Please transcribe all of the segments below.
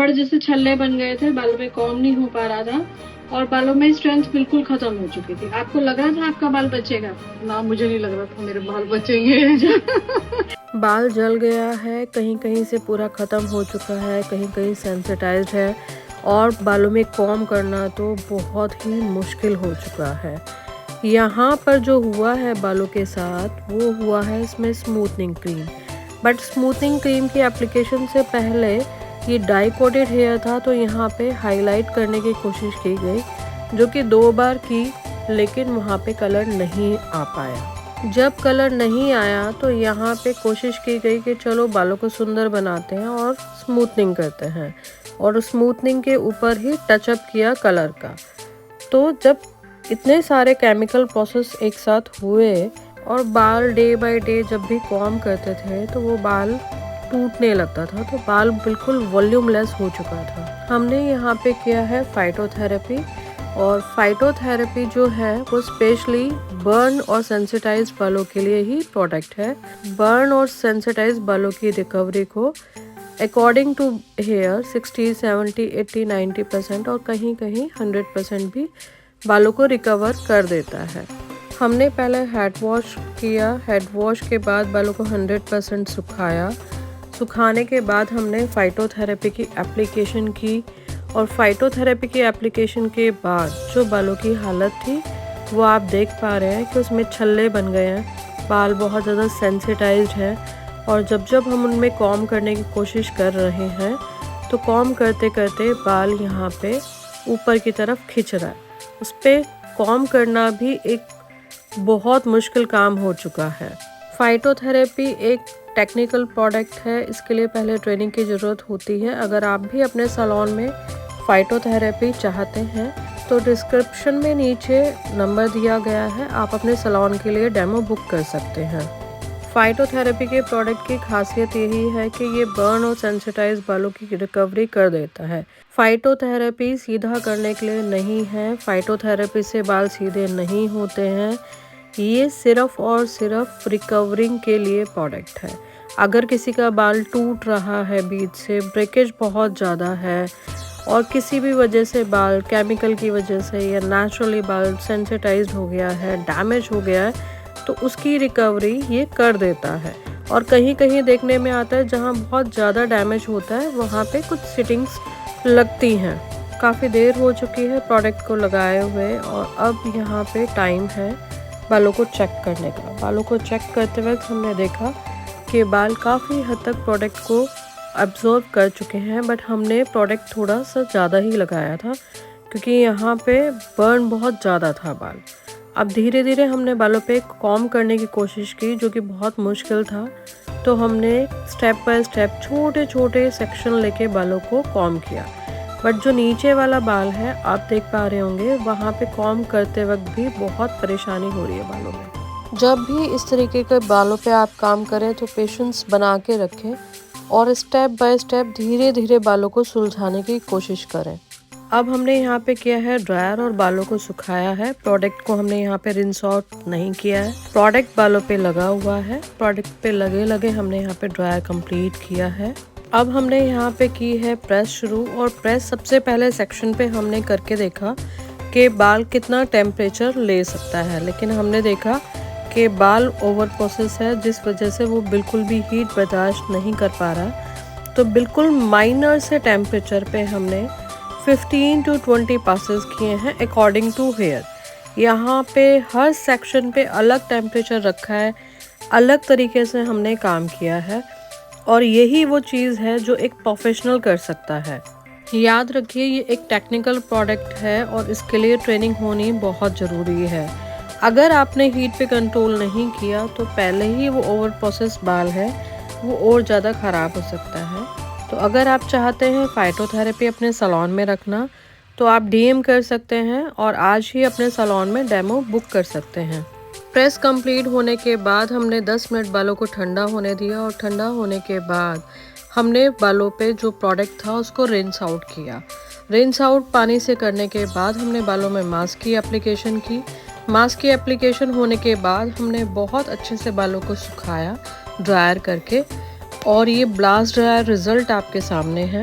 और जैसे छल्ले बन गए थे, बालों में कॉम्ब नहीं हो पा रहा था और बालों में स्ट्रेंथ बिल्कुल खत्म हो चुकी थी। आपको लग रहा था आपका बाल बचेगा? ना, मुझे नहीं लग रहा था मेरे बाल बचेंगे। बाल जल गया है, कहीं कहीं से पूरा ख़त्म हो चुका है, कहीं कहीं सेंसिटाइज्ड है और बालों में कॉम्ब करना तो बहुत ही मुश्किल हो चुका है। यहाँ पर जो हुआ है बालों के साथ वो हुआ है इसमें smoothening cream. But smoothening cream की एप्लीकेशन से पहले ये डाई कोटेड हेयर था, तो यहाँ पे हाईलाइट करने की कोशिश की गई, जो कि 2 बार की, लेकिन वहाँ पे कलर नहीं आ पाया। जब कलर नहीं आया तो यहाँ पे कोशिश की गई कि चलो बालों को सुंदर बनाते हैं और स्मूथनिंग करते हैं, और स्मूथनिंग के ऊपर ही टचअप किया कलर का। तो जब इतने सारे केमिकल प्रोसेस एक साथ हुए और बाल डे बाय डे जब भी कॉम्ब करते थे तो वो बाल टूटने लगता था, तो बाल बिल्कुल वॉल्यूमलेस हो चुका था। हमने यहाँ पे किया है फाइटोथेरेपी, और फाइटोथेरेपी जो है वो स्पेशली बर्न और सेंसिटाइज बालों के लिए ही प्रोडक्ट है। बर्न और सेंसिटाइज बालों की रिकवरी को अकॉर्डिंग टू हेयर 60, 70, 80, 90% और कहीं कहीं 100% भी बालों को रिकवर कर देता है। हमने पहले हेड वॉश किया, हेड वॉश के बाद बालों को 100% सुखाया। सुखाने के बाद हमने फाइटोथेरेपी की एप्लीकेशन की, और फाइटोथेरेपी की एप्लीकेशन के बाद जो बालों की हालत थी वो आप देख पा रहे हैं कि उसमें छल्ले बन गए हैं, बाल बहुत ज़्यादा सेंसिटाइज्ड हैं, और जब जब हम उनमें कॉम्ब करने की कोशिश कर रहे हैं तो कॉम्ब करते करते बाल यहाँ पे ऊपर की तरफ खिंच रहा है। उस पर कॉम्ब करना भी एक बहुत मुश्किल काम हो चुका है। फाइटोथेरेपी एक टेक्निकल प्रोडक्ट है, इसके लिए पहले ट्रेनिंग की ज़रूरत होती है। अगर आप भी अपने सैलून में फाइटोथेरेपी चाहते हैं तो डिस्क्रिप्शन में नीचे नंबर दिया गया है, आप अपने सैलून के लिए डेमो बुक कर सकते हैं। फाइटोथेरेपी के प्रोडक्ट की खासियत यही है कि ये बर्न और सेंसिटाइज बालों की रिकवरी कर देता है। फाइटोथेरेपी सीधा करने के लिए नहीं है, फाइटोथेरेपी से बाल सीधे नहीं होते हैं, ये सिर्फ और सिर्फ रिकवरिंग के लिए प्रोडक्ट है। अगर किसी का बाल टूट रहा है, बीच से ब्रेकेज बहुत ज़्यादा है और किसी भी वजह से बाल केमिकल की वजह से या नेचुरली बाल सेंसिटाइज्ड हो गया है, डैमेज हो गया है, तो उसकी रिकवरी ये कर देता है। और कहीं कहीं देखने में आता है जहाँ बहुत ज़्यादा डैमेज होता है वहाँ पे कुछ सिटिंग्स लगती हैं। काफ़ी देर हो चुकी है प्रोडक्ट को लगाए हुए, और अब यहाँ पे टाइम है बालों को चेक करने का। बालों को चेक करते वक्त हमने देखा कि बाल काफ़ी हद तक प्रोडक्ट को अब्जॉर्ब कर चुके हैं, बट हमने प्रोडक्ट थोड़ा सा ज़्यादा ही लगाया था क्योंकि यहाँ पे बर्न बहुत ज़्यादा था बाल। अब धीरे धीरे हमने बालों पे कॉम्ब करने की कोशिश की, जो कि बहुत मुश्किल था। तो हमने स्टेप बाय स्टेप छोटे छोटे सेक्शन लेके बालों को कॉम्ब किया, बट जो नीचे वाला बाल है आप देख पा रहे होंगे वहाँ पे कॉम्ब करते वक्त भी बहुत परेशानी हो रही है बालों में। जब भी इस तरीके के बालों पे आप काम करें तो पेशेंस बना के रखें और स्टेप बाय स्टेप धीरे धीरे बालों को सुलझाने की कोशिश करें। अब हमने यहाँ पे किया है ड्रायर और बालों को सुखाया है। प्रोडक्ट को हमने यहाँ पे रिंस आउट नहीं किया है, प्रोडक्ट बालों पे लगा हुआ है, प्रोडक्ट पे लगे लगे हमने यहाँ पे ड्रायर कंप्लीट किया है। अब हमने यहाँ पे की है प्रेस शुरू, और प्रेस सबसे पहले सेक्शन पे हमने करके देखा कि बाल कितना टेम्परेचर ले सकता है, लेकिन हमने देखा कि बाल ओवर प्रोसेस है जिस वजह से वो बिल्कुल भी हीट बर्दाश्त नहीं कर पा रहा। तो बिल्कुल माइनर से टेम्परेचर पे हमने 15 to 20 पासेस किए हैं अकॉर्डिंग टू हेयर। यहाँ पे हर सेक्शन पे अलग टेम्परेचर रखा है, अलग तरीके से हमने काम किया है, और यही वो चीज़ है जो एक प्रोफेशनल कर सकता है। याद रखिए ये एक टेक्निकल प्रोडक्ट है और इसके लिए ट्रेनिंग होनी बहुत ज़रूरी है। अगर आपने हीट पे कंट्रोल नहीं किया तो पहले ही वो ओवर प्रोसेस बाल है वो और ज़्यादा ख़राब हो सकता है। तो अगर आप चाहते हैं फाइटोथेरेपी अपने सैलून में रखना तो आप डीएम कर सकते हैं और आज ही अपने सैलून में डेमो बुक कर सकते हैं। प्रेस कंप्लीट होने के बाद हमने 10 मिनट बालों को ठंडा होने दिया, और ठंडा होने के बाद हमने बालों पे जो प्रोडक्ट था उसको रिंस आउट किया। रिंस आउट पानी से करने के बाद हमने बालों में मास्क की एप्लीकेशन की। मास्क की एप्लीकेशन होने के बाद हमने बहुत अच्छे से बालों को सुखाया ड्रायर करके, और ये ब्लास्ट ड्रायर रिज़ल्ट आपके सामने है।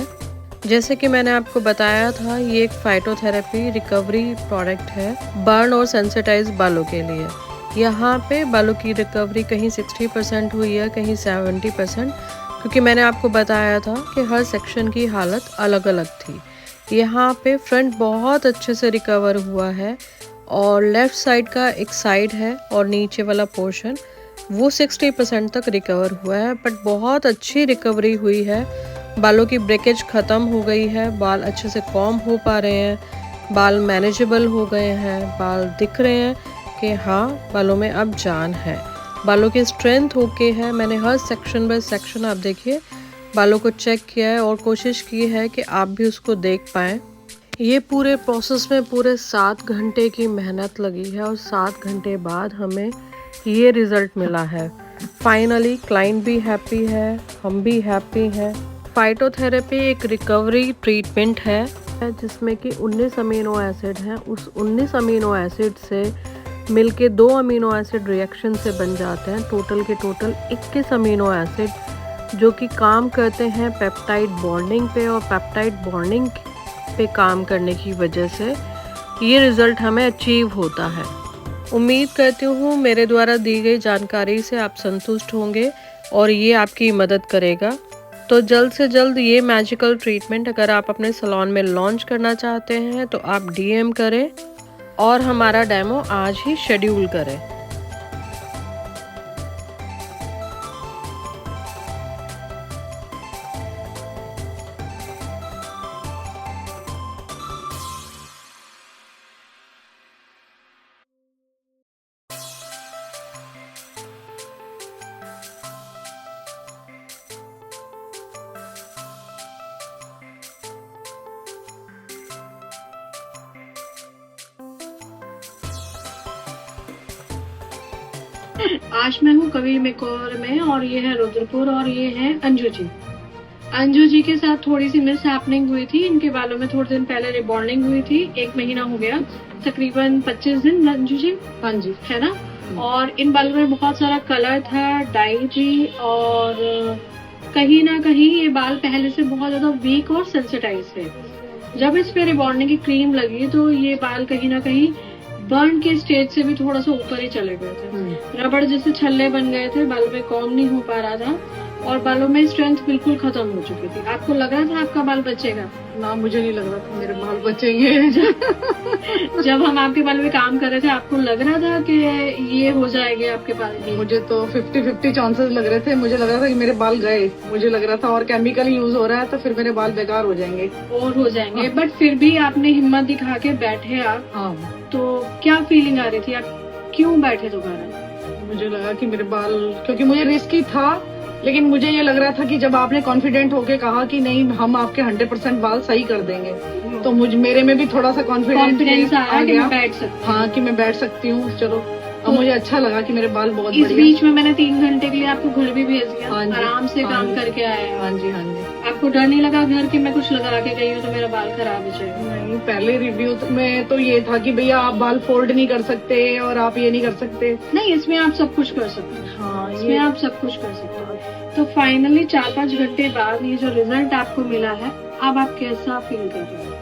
जैसे कि मैंने आपको बताया था, ये एक फाइटोथेरेपी रिकवरी प्रोडक्ट है बर्न और सेंसिटाइज बालों के लिए। यहाँ पे बालों की रिकवरी कहीं 60% हुई है, कहीं 70%, क्योंकि मैंने आपको बताया था कि हर सेक्शन की हालत अलग अलग थी। यहाँ पे फ्रंट बहुत अच्छे से रिकवर हुआ है और लेफ़्ट साइड का एक साइड है और नीचे वाला पोर्शन वो 60% तक रिकवर हुआ है, बट बहुत अच्छी रिकवरी हुई है। बालों की ब्रेकेज ख़त्म हो गई है, बाल अच्छे से कॉम्ब हो पा रहे हैं, बाल मैनेजेबल हो गए हैं, बाल दिख रहे हैं कि हाँ बालों में अब जान है, बालों की स्ट्रेंथ ओके है। मैंने हर सेक्शन बाय सेक्शन आप देखिए बालों को चेक किया है और कोशिश की है कि आप भी उसको देख पाएँ। ये पूरे प्रोसेस में पूरे 7 घंटे की मेहनत लगी है और 7 घंटे बाद हमें ये रिज़ल्ट मिला है। फाइनली क्लाइंट भी हैप्पी है, हम भी हैप्पी हैं। फाइटोथेरेपी एक रिकवरी ट्रीटमेंट है जिसमें कि 19 अमीनो एसिड हैं। उस 19 अमीनो एसिड से मिलके 2 अमीनो एसिड रिएक्शन से बन जाते हैं। टोटल के टोटल 21 अमीनो एसिड जो कि काम करते हैं पेप्टाइड बॉन्डिंग पे, और पेप्टाइड बॉन्डिंग पे काम करने की वजह से ये रिज़ल्ट हमें अचीव होता है। उम्मीद करती हूँ मेरे द्वारा दी गई जानकारी से आप संतुष्ट होंगे और ये आपकी मदद करेगा। तो जल्द से जल्द ये मैजिकल ट्रीटमेंट अगर आप अपने सैलून में लॉन्च करना चाहते हैं तो आप DM करें और हमारा डेमो आज ही शेड्यूल करें। आज मैं हूँ कवि मेकओवर में और ये है रुद्रपुर और ये है अंजू जी। अंजू जी के साथ थोड़ी सी मिस हैपनिंग हुई थी। इनके बालों में थोड़े दिन पहले रिबॉन्डिंग हुई थी, 1 महीना हो गया, तकरीबन 25 दिन। अंजू जी हाँ जी, है ना। और इन बालों में बहुत सारा कलर था, डाई थी, और कहीं ना कहीं ये बाल पहले से बहुत ज्यादा वीक और सेंसिटाइज थे। जब इस पे रिबॉन्डिंग की क्रीम लगी तो ये बाल कहीं ना कहीं बर्न के स्टेज से भी थोड़ा सा ऊपर ही चले गए थे। रबड़ जैसे छल्ले बन गए थे, बालों में कॉम्ब नहीं हो पा रहा था और बालों में स्ट्रेंथ बिल्कुल खत्म हो चुकी थी। आपको लग रहा था आपका बाल बचेगा? ना, मुझे नहीं लग रहा था मेरे बाल बचेंगे। जब हम आपके बाल में काम कर रहे थे आपको लग रहा था कि ये हो जाएंगे आपके बाल? मुझे तो 50-50 चांसेस लग रहे थे। मुझे लग रहा था कि मेरे बाल गए, मुझे लग रहा था, और केमिकल यूज हो रहा है तो फिर मेरे बाल बेकार हो जाएंगे और हो जाएंगे। बट फिर भी आपने हिम्मत दिखा के बैठे आप। हाँ। तो क्या फीलिंग आ रही थी? आप क्यों बैठे दोबारा? मुझे लगा कि मेरे बाल, क्योंकि मुझे रिस्की था, लेकिन मुझे ये लग रहा था कि जब आपने कॉन्फिडेंट होके कहा कि नहीं हम आपके 100% बाल सही कर देंगे, तो मेरे में भी थोड़ा सा कॉन्फिडेंस आया कि मैं बैठ सकती हूँ। हाँ, कि मैं बैठ सकती हूँ। चलो, अब मुझे अच्छा लगा कि मेरे बाल बहुत इस बीच में मैंने 3 घंटे के लिए आपको घर भी भेज दिया, आराम से काम करके आए। हाँ जी, हाँ जी। आपको डर नहीं लगा घर की मैं कुछ लगा के गई हूँ तो मेरा बाल खराब हो जाएगा? नहीं, पहले रिव्यू में तो ये था कि भैया आप बाल फोल्ड नहीं कर सकते और आप ये नहीं कर सकते। नहीं, इसमें आप सब कुछ कर सकते हैं। हाँ, इसमें आप सब कुछ कर सकते हैं। तो फाइनली 4-5 घंटे बाद ये जो रिजल्ट आपको मिला है, अब आप कैसा फील कर रहे हो?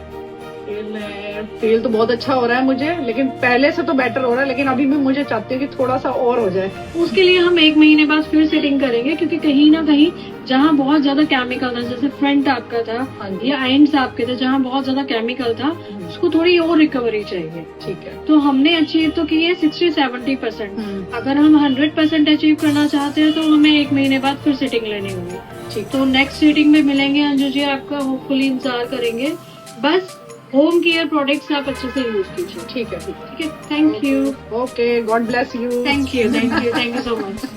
फील तो बहुत अच्छा हो रहा है मुझे, लेकिन पहले से तो बेटर हो रहा है, लेकिन अभी भी मुझे चाहती हूँ कि थोड़ा सा और हो जाए। उसके लिए हम 1 महीने बाद फिर सेटिंग करेंगे, क्योंकि कहीं ना कहीं जहाँ बहुत ज्यादा केमिकल था, जैसे फ्रंट आपका था या एंड्स आपके थे, जहाँ बहुत ज्यादा केमिकल था, उसको थोड़ी और रिकवरी चाहिए। ठीक है। तो हमने अचीव तो की है 60-70%। अगर हम 100% अचीव करना चाहते हैं तो हमें 1 महीने बाद फिर सेटिंग लेनी होगी। ठीक, तो नेक्स्ट सेटिंग में मिलेंगे अंजू जी, आपका होपफुली इंतजार करेंगे। बस होम केयर प्रोडक्ट्स आप अच्छे से यूज कीजिए। ठीक है, ठीक है। Thank you. Okay, God bless you. Thank you so much.